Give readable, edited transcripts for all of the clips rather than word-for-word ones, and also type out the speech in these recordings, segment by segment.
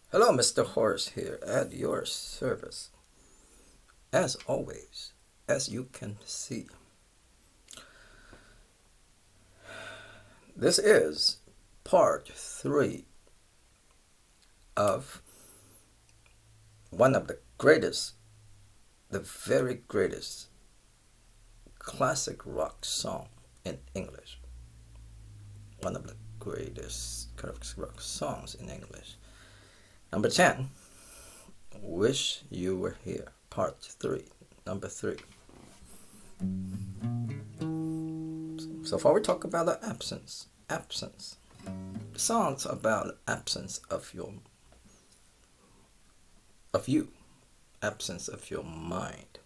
Hello, Mr. Horace here at your service. As always, as you can see, this is part 3 of one of the greatest, the very greatest classic rock song in English. One of the greatest classic rock songs in English. Number 10, Wish You Were Here, part 3, number 3. So far we talk about the absence. The song's about absence of you, absence of your mind,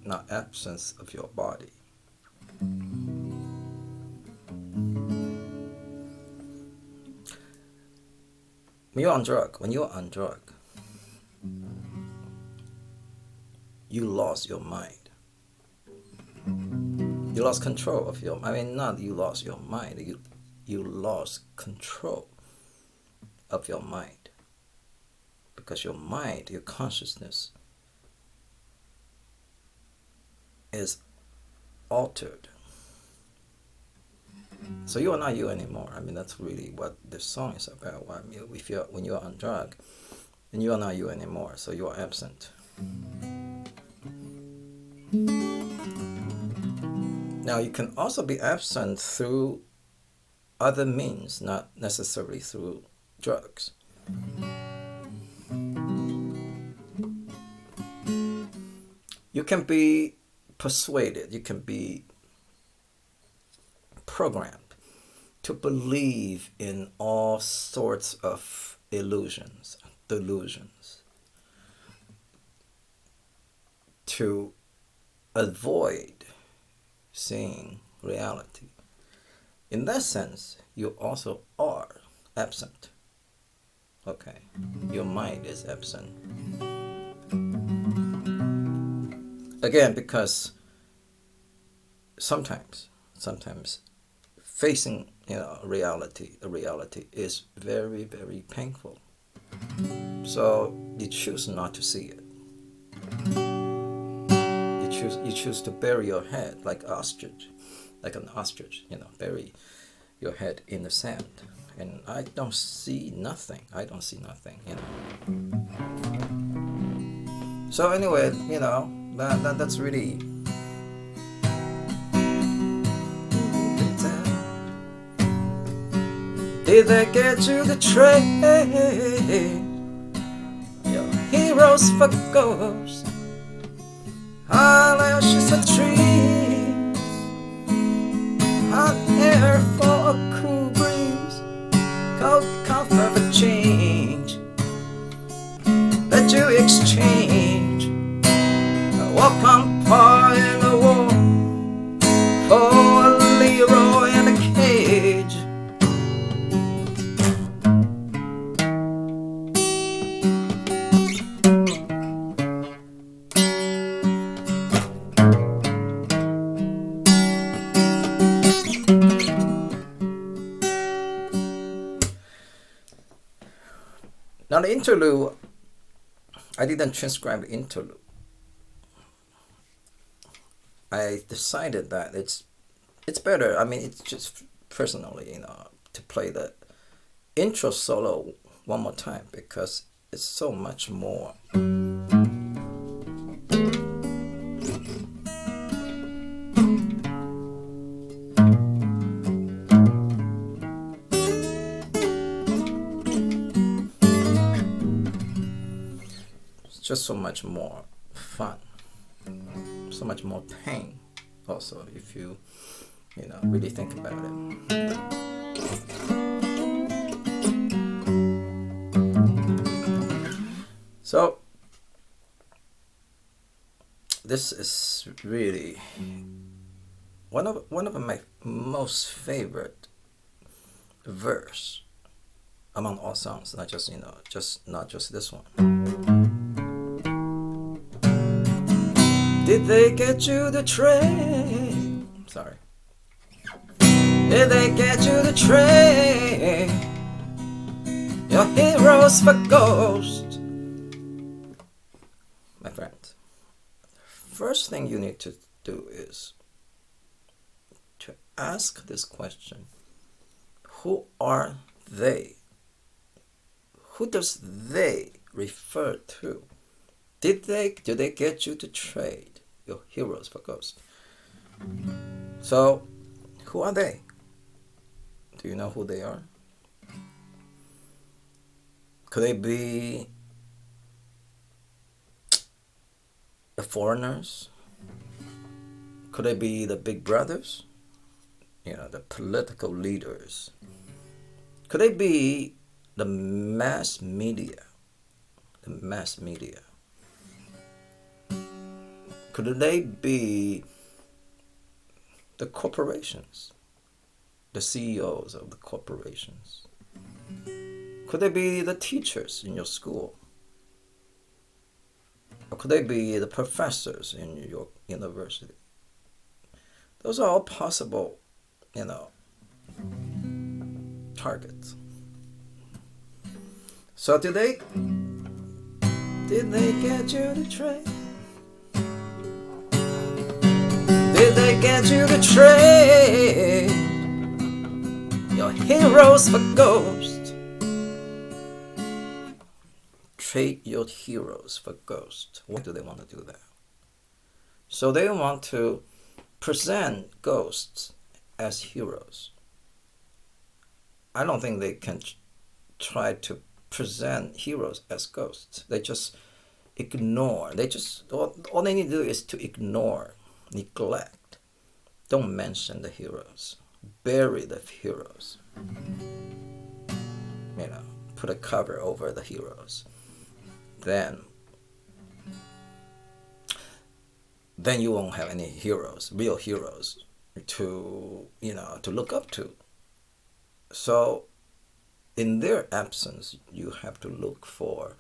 not absence of your body. When you're on drug, you lost your mind. You lost control of not you lost your mind, you lost control of your mind. Because your mind, your consciousness is altered. So you are not you anymore. That's really what this song is about. When you're on drug, then you are not you anymore. So you are absent. Now you can also be absent through other means, not necessarily through drugs. You can be persuaded. You can be programmed to believe in all sorts of delusions, to avoid seeing reality. In that sense, you also are absent. Okay, your mind is absent. Again, because sometimes facing the reality is very, very painful. So you choose not to see it. You choose to bury your head like an ostrich, bury your head in the sand. And I don't see nothing. So anyway, that's really. Did they get you the train? Your heroes for ghosts, eyelashes for trees, hot air for a cool breeze, cold comfort for change that you exchange. A walk on par in a war for a Leroy in a cage. Now the interlude, I didn't transcribe the interlude. I decided that it's better. It's just personally, to play the intro solo one more time because it's so much more. Just so much more fun, so much more pain also if you really think about it. So this is really one of my most favorite verse among all songs, not just this one. Did they get you the train? Sorry. Did they get you the train? heroes for ghosts. My friend, first thing you need to do is to ask this question. Who are they? Who does they refer to? Do they get you to trade your heroes for ghosts? So, who are they? Do you know who they are? Could they be the foreigners? Could they be the big brothers? The political leaders? Could they be the mass media? The mass media? Could they be the corporations? The CEOs of the corporations? Could they be the teachers in your school? Or could they be the professors in your university? Those are all possible, targets. So did they get you to trade? Did they get you to trade your heroes for ghosts? Trade your heroes for ghosts. Why do they want to do that? So they want to present ghosts as heroes. I don't think they can try to present heroes as ghosts. They just ignore. All they need to do is to ignore, neglect. Don't mention the heroes. Bury the heroes. Put a cover over the heroes. Then you won't have any heroes, real heroes, to look up to. So in their absence, you have to look for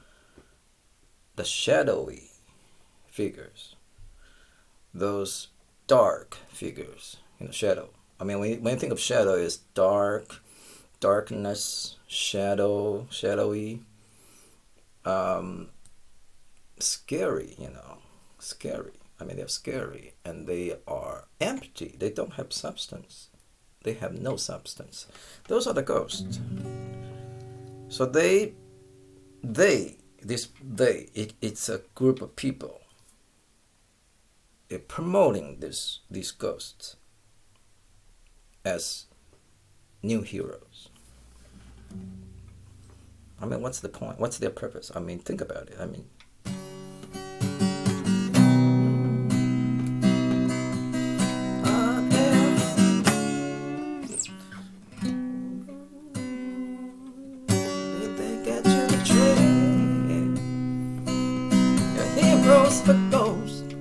the shadowy figures, those dark figures, shadow. I mean, when you think of shadow, it's dark, darkness, shadowy, scary, scary. I mean, they're scary and they are empty. They don't have substance. They have no substance. Those are the ghosts. So it's a group of people. They're promoting these ghosts as new heroes. I mean, what's the point? What's their purpose? I mean, think about it. I mean, for ghosts,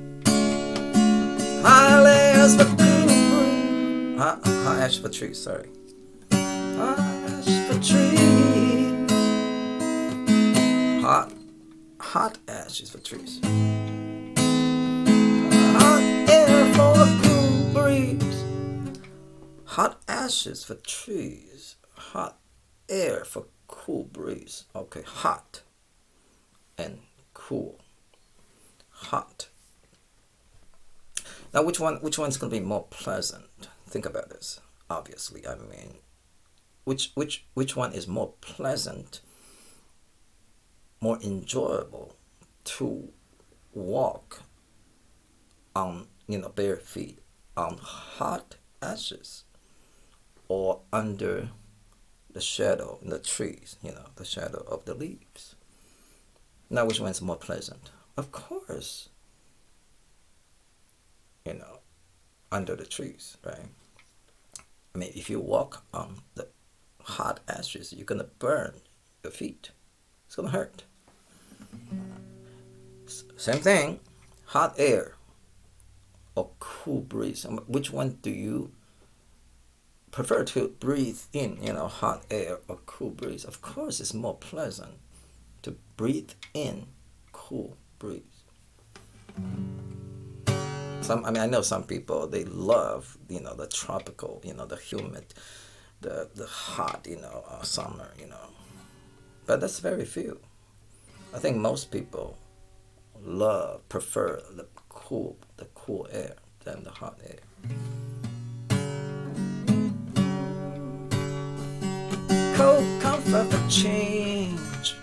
highlands for cool, hot ash for trees. Sorry, hot ash for trees, hot ashes for trees, hot air for a cool breeze, hot ashes for trees, hot air for cool breeze. Okay, hot and cool. Hot. Now, which one's going to be more pleasant? Think about this. Obviously, I mean, which one is more pleasant, more enjoyable to walk on, bare feet on hot ashes, or under the shadow in the trees, the shadow of the leaves? Now, which one's more pleasant? Of course, under the trees, right? I mean, if you walk on the hot ashes, you're going to burn your feet. It's going to hurt. Same thing, hot air or cool breeze. Which one do you prefer to breathe in, hot air or cool breeze? Of course, it's more pleasant to breathe in cool breeze. I know some people, they love, the tropical, the humid, the hot, summer, but that's very few. I think most people prefer the cool air than the hot air. Cold comfort for change.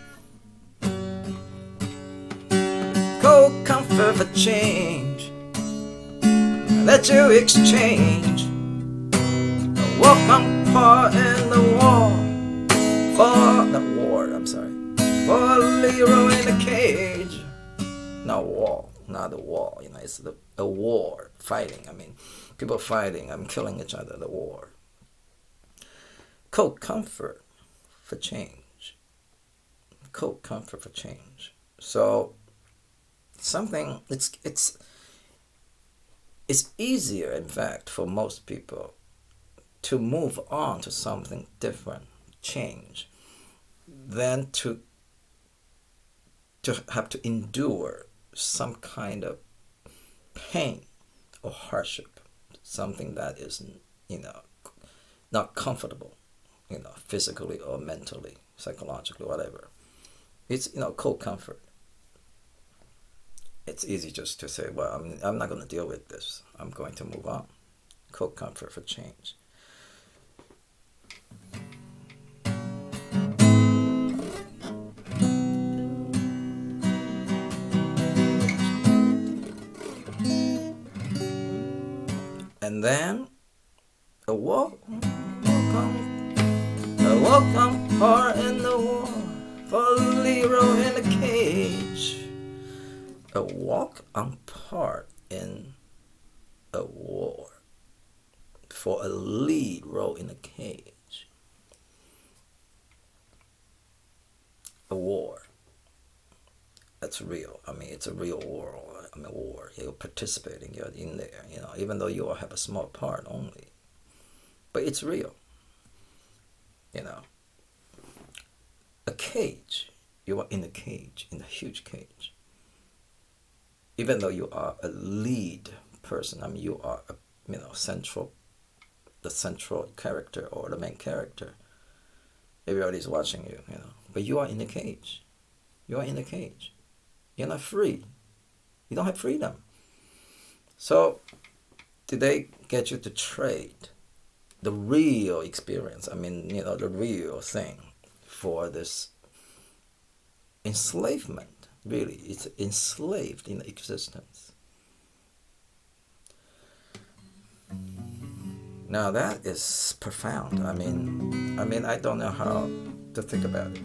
Cold comfort for change. Let you exchange a welcome part in the war for the war. I'm sorry, for Leroy in the cage. Not wall, not a wall. You know, it's a war, fighting. I mean, people fighting. I'm killing each other. The war. Cold comfort for change. Cold comfort for change. So something it's easier, in fact, for most people to move on to something different, change, than to have to endure some kind of pain or hardship, something that is, not comfortable, physically or mentally, psychologically, whatever. It's, cold comfort. It's easy just to say, well, I'm not going to deal with this. I'm going to move on. Cold comfort for change. And then a welcome part in the war for Leroy in the cage. A walk on part in a war for a lead role in a cage. A war. That's real. It's a real war. War. You're participating. You're in there. Even though you all have a small part only, but it's real. A cage. You are in a cage, in a huge cage. Even though you are a lead person, you are the central character or the main character. Everybody's watching you, but you are in a cage. You are in a cage. You're not free. You don't have freedom. So, did they get you to trade the real experience? The real thing for this enslavement. Really, it's enslaved in existence. Now that is profound. I don't know how to think about it.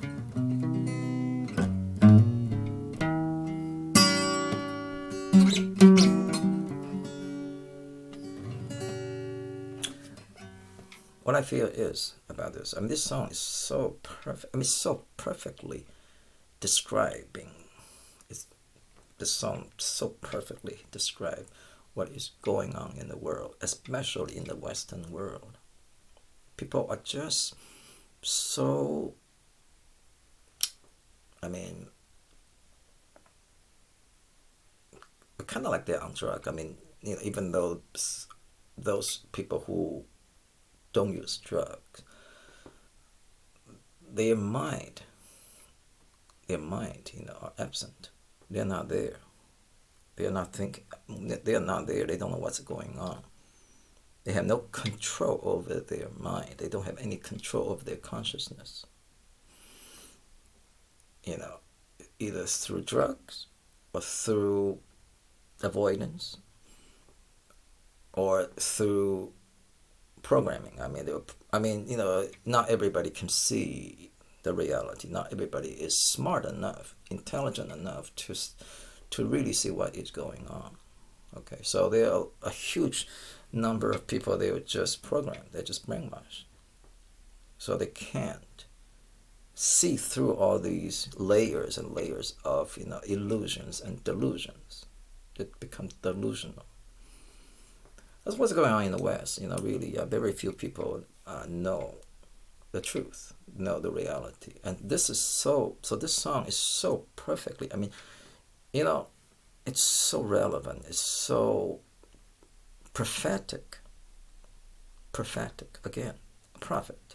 What I feel is about this. This song is so perfect. So perfectly describing. This song so perfectly describes what is going on in the world, especially in the Western world. People are just so, kind of like they're on drugs. Even though those people who don't use drugs, their mind, are absent. They're not there. They're not thinking. They're not there. They don't know what's going on. They have no control over their mind. They don't have any control over their consciousness. Either through drugs or through avoidance or through programming. Not everybody can see the reality. Not everybody is smart enough, intelligent enough to really see what is going on. Okay, so there are a huge number of people. They were just programmed. They're just brainwashed. So they can't see through all these layers and layers of illusions and delusions. It becomes delusional. That's what's going on in the West. Really, very few people know the truth, know the reality, and this is so. This song is so perfectly. It's so relevant. It's so prophetic. Prophetic again, a prophet.